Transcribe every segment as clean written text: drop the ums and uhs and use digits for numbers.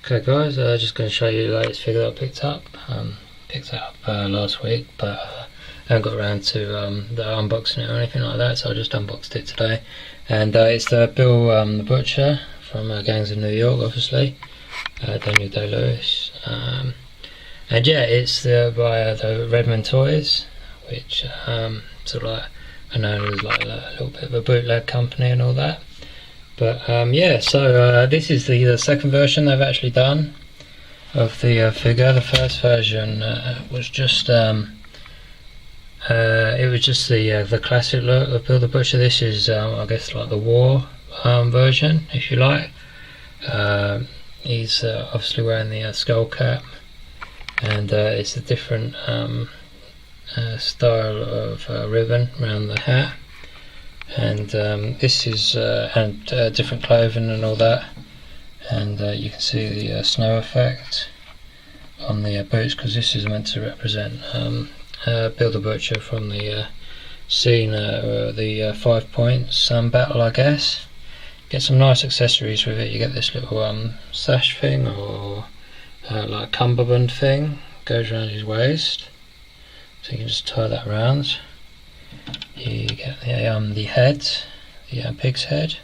Okay guys, just going to show you the latest figure that I picked up. Picked it up last week, but I haven't got around to the unboxing it or anything like that, so I just unboxed it today. And it's the Bill the Butcher from Gangs of New York, obviously, Daniel Day-Lewis. And yeah, it's by the Redman toys, which sort of like are known as like a little bit of a bootleg company and all that. But yeah, so this is the second version they've actually done of the figure. The first version was just the classic look of Bill the Butcher. This is I guess like the war version, if you like. He's obviously wearing the skull cap, and it's a different style of ribbon around the hat. And this is different clothing and all that, and you can see the snow effect on the boots, because this is meant to represent Bill the Butcher from the scene, the 5 Points battle, I guess. Get some nice accessories with it. You get this little sash thing, or like cummerbund thing, goes around his waist, so you can just tie that around. You get the head, the pig's head,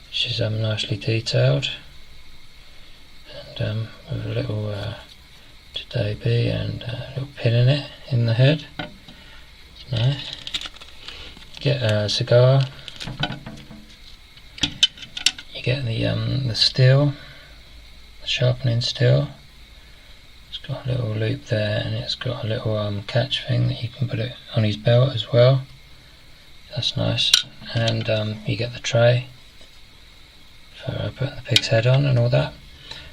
which is nicely detailed, and with a little today be and a little pin in it in the head. It's nice. Get a cigar. You get the steel, the sharpening steel. It's got a little loop there, and it's got a little catch thing that you can put it on his belt as well. That's nice. And you get the tray for putting the pig's head on and all that.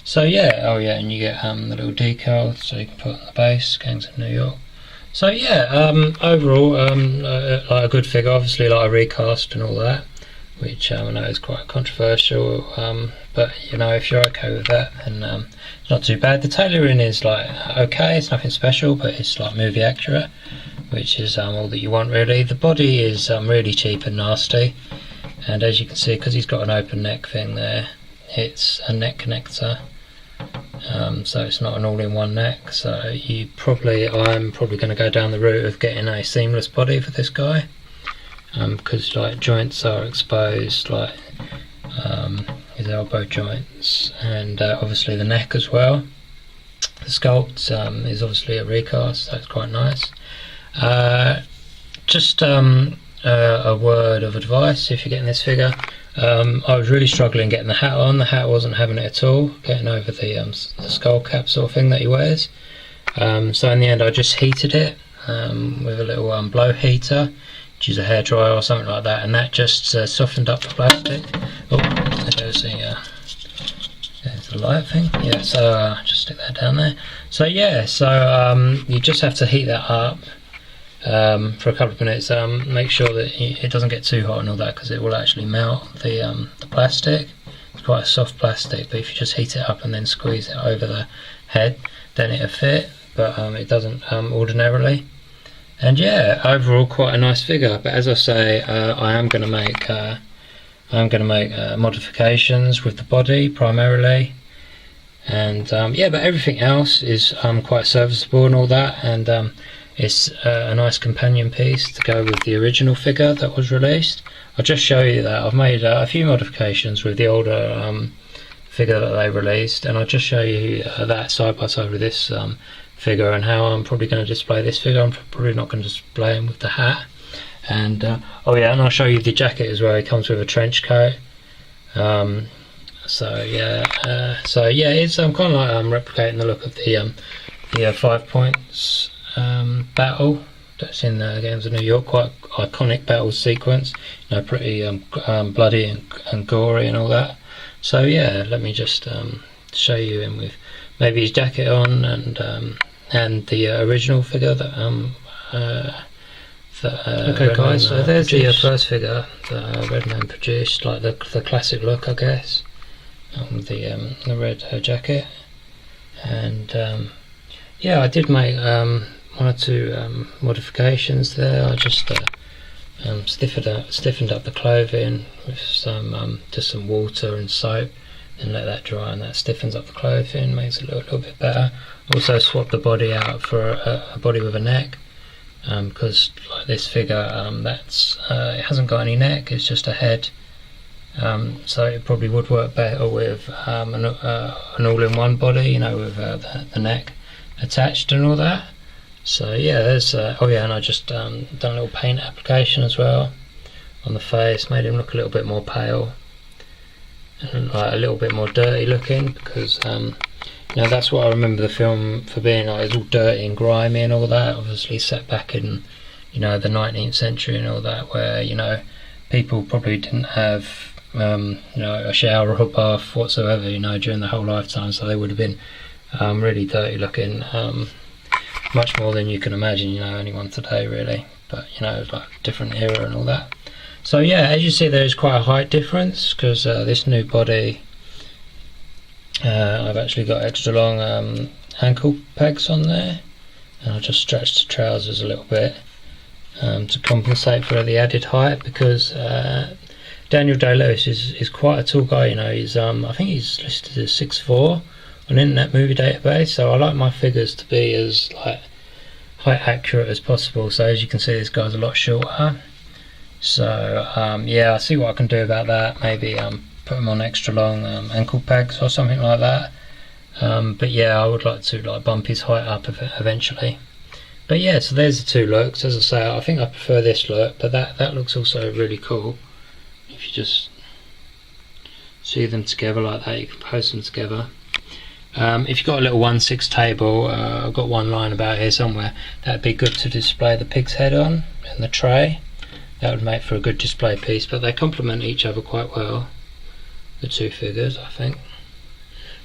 So yeah, oh yeah, and you get the little decal so you can put on the base, Gangs of New York. So yeah, overall like a good figure, obviously like a recast and all that, which I know is quite controversial, but you know, if you're okay with that, then it's not too bad. The tailoring is like okay, it's nothing special, but it's like movie accurate, which is all that you want really. The body is really cheap and nasty, and as you can see, because he's got an open neck thing there, it's a neck connector, so it's not an all-in-one neck. So I'm probably going to go down the route of getting a seamless body for this guy, because like joints are exposed, like his elbow joints, and obviously the neck as well. The sculpt is obviously a recast, so it's quite nice. Just a word of advice if you're getting this figure. I was really struggling getting the hat on. The hat wasn't having it at all, getting over the skull cap sort of thing that he wears. So in the end I just heated it with a little blow heater, which is a hairdryer or something like that, and that just softened up the plastic. Oh, there's the light thing. Yeah, so just stick that down there. So yeah, so you just have to heat that up for a couple of minutes. Make sure that it doesn't get too hot and all that, because it will actually melt the plastic. It's quite a soft plastic, but if you just heat it up and then squeeze it over the head, then it'll fit, but it doesn't ordinarily. And yeah, overall quite a nice figure. But as I say, I am going to make modifications with the body primarily, and yeah, but everything else is quite serviceable and all that, and it's a nice companion piece to go with the original figure that was released. I'll just show you that I've made a few modifications with the older figure that they released, and I'll just show you that side by side with this figure, and how I'm probably going to display this figure. I'm probably not going to display him with the hat. And oh yeah, and I'll show you the jacket as well. It comes with a trench coat. So yeah, it's kind of like replicating the look of the 5 Points battle that's in Gangs of New York. Quite iconic battle sequence, you know, pretty bloody and gory and all that. So yeah, let me just show you him with maybe his jacket on, and the original figure that okay Redman, guys, so there's produced. The first figure that Redman produced, like the classic look, I guess, with the red jacket. And yeah, I did make one or two modifications there. I just stiffened up the clothing with some just some water and soap, and let that dry, and that stiffens up the clothing, makes it look a little bit better. Also swap the body out for a body with a neck, because like this figure, it hasn't got any neck, it's just a head. So it probably would work better with an all-in-one body, you know, with the neck attached and all that. So yeah, there's oh yeah, and I just done a little paint application as well on the face, made him look a little bit more pale and like a little bit more dirty looking, because you know, that's what I remember the film for being, like it's all dirty and grimy and all that, obviously set back in, you know, the 19th century and all that, where, you know, people probably didn't have you know, a shower or a bath whatsoever, you know, during the whole lifetime, so they would have been really dirty looking, much more than you can imagine, you know, anyone today really, but you know, it's like a different era and all that. So yeah, as you see, there is quite a height difference, because this new body, I've actually got extra long ankle pegs on there, and I'll just stretch the trousers a little bit to compensate for the added height, because Daniel Day-Lewis is quite a tall guy, you know. He's I think he's listed as 6'4" on Internet Movie Database, so I like my figures to be as like height accurate as possible. So as you can see, this guy's a lot shorter. So yeah, I'll see what I can do about that. Maybe put him on extra long ankle pegs or something like that. But yeah, I would like to like bump his height up eventually. But yeah, so there's the two looks. As I say, I think I prefer this look, but that looks also really cool. If you just see them together like that, you can post them together. If you've got a little 1/6 table, I've got one line about here somewhere, that'd be good to display the pig's head on in the tray. That would make for a good display piece, but they complement each other quite well, the two figures, I think.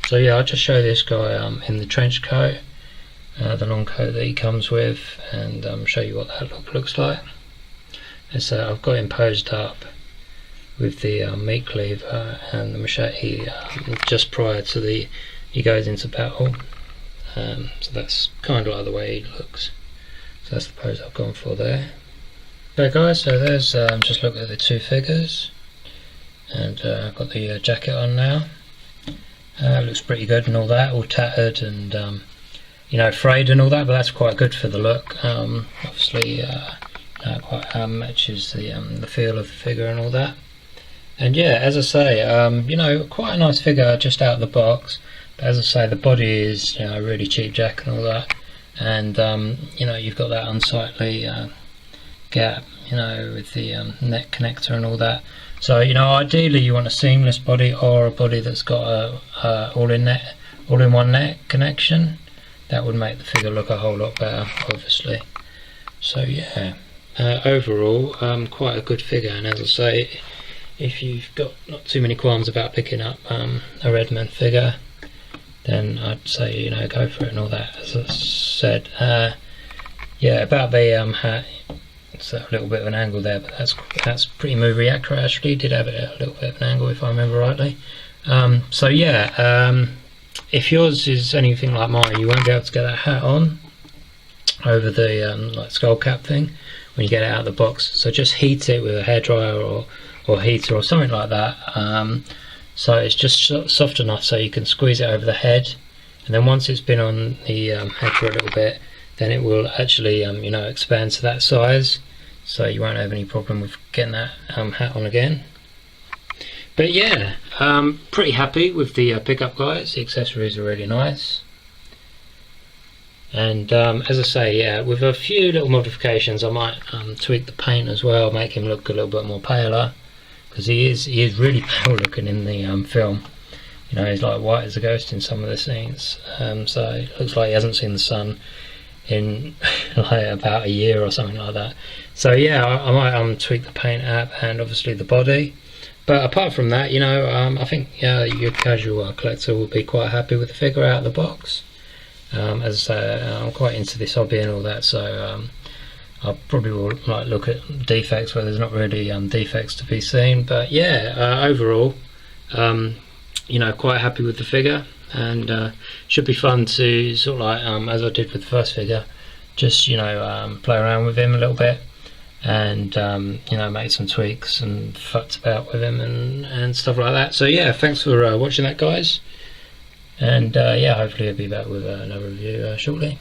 So yeah, I'll just show this guy in the trench coat, the long coat that he comes with, and show you what that looks like. And so I've got him posed up with the meat cleaver and the machete just prior to he goes into battle. So that's kind of like the way he looks. So that's the pose I've gone for there. Okay guys, so there's just look at the two figures, and I've got the jacket on now. Looks pretty good and all that, all tattered and you know, frayed and all that, but that's quite good for the look. Obviously quite matches the feel of the figure and all that. And yeah, as I say, you know, quite a nice figure just out of the box. But as I say, the body is, you know, a really cheap jack and all that, and you know, you've got that unsightly gap, you know, with the neck connector and all that. So you know, ideally you want a seamless body or a body that's got a all-in-one neck connection. That would make the figure look a whole lot better, obviously. So yeah, overall quite a good figure, and as I say, if you've got not too many qualms about picking up a Redman figure, then I'd say, you know, go for it and all that. As I said, yeah, about the hat, it's a little bit of an angle there, but that's pretty movie accurate actually. Did have it at a little bit of an angle if I remember rightly. So yeah, if yours is anything like mine, you won't be able to get that hat on over the like skull cap thing when you get it out of the box. So just heat it with a hairdryer or heater or something like that, so it's just soft enough so you can squeeze it over the head, and then once it's been on the head for a little bit, then it will actually you know, expand to that size, so you won't have any problem with getting that hat on again. But yeah, pretty happy with the pickup guys. The accessories are really nice, and as I say, yeah, with a few little modifications, I might tweak the paint as well, make him look a little bit more paler, because he is really pale looking in the film. You know, he's like white as a ghost in some of the scenes. So it looks like he hasn't seen the sun in like about a year or something like that. So yeah, I might tweak the paint app and obviously the body. But apart from that, you know, I think your casual collector will be quite happy with the figure out of the box. As I say, I'm quite into this hobby and all that, so I probably will like look at defects where there's not really defects to be seen. But yeah, overall, you know, quite happy with the figure, and should be fun to sort of like, as I did with the first figure, just, you know, play around with him a little bit and you know, made some tweaks and fucked about with him and stuff like that. So yeah, thanks for watching that, guys, and yeah, hopefully I'll be back with another review shortly.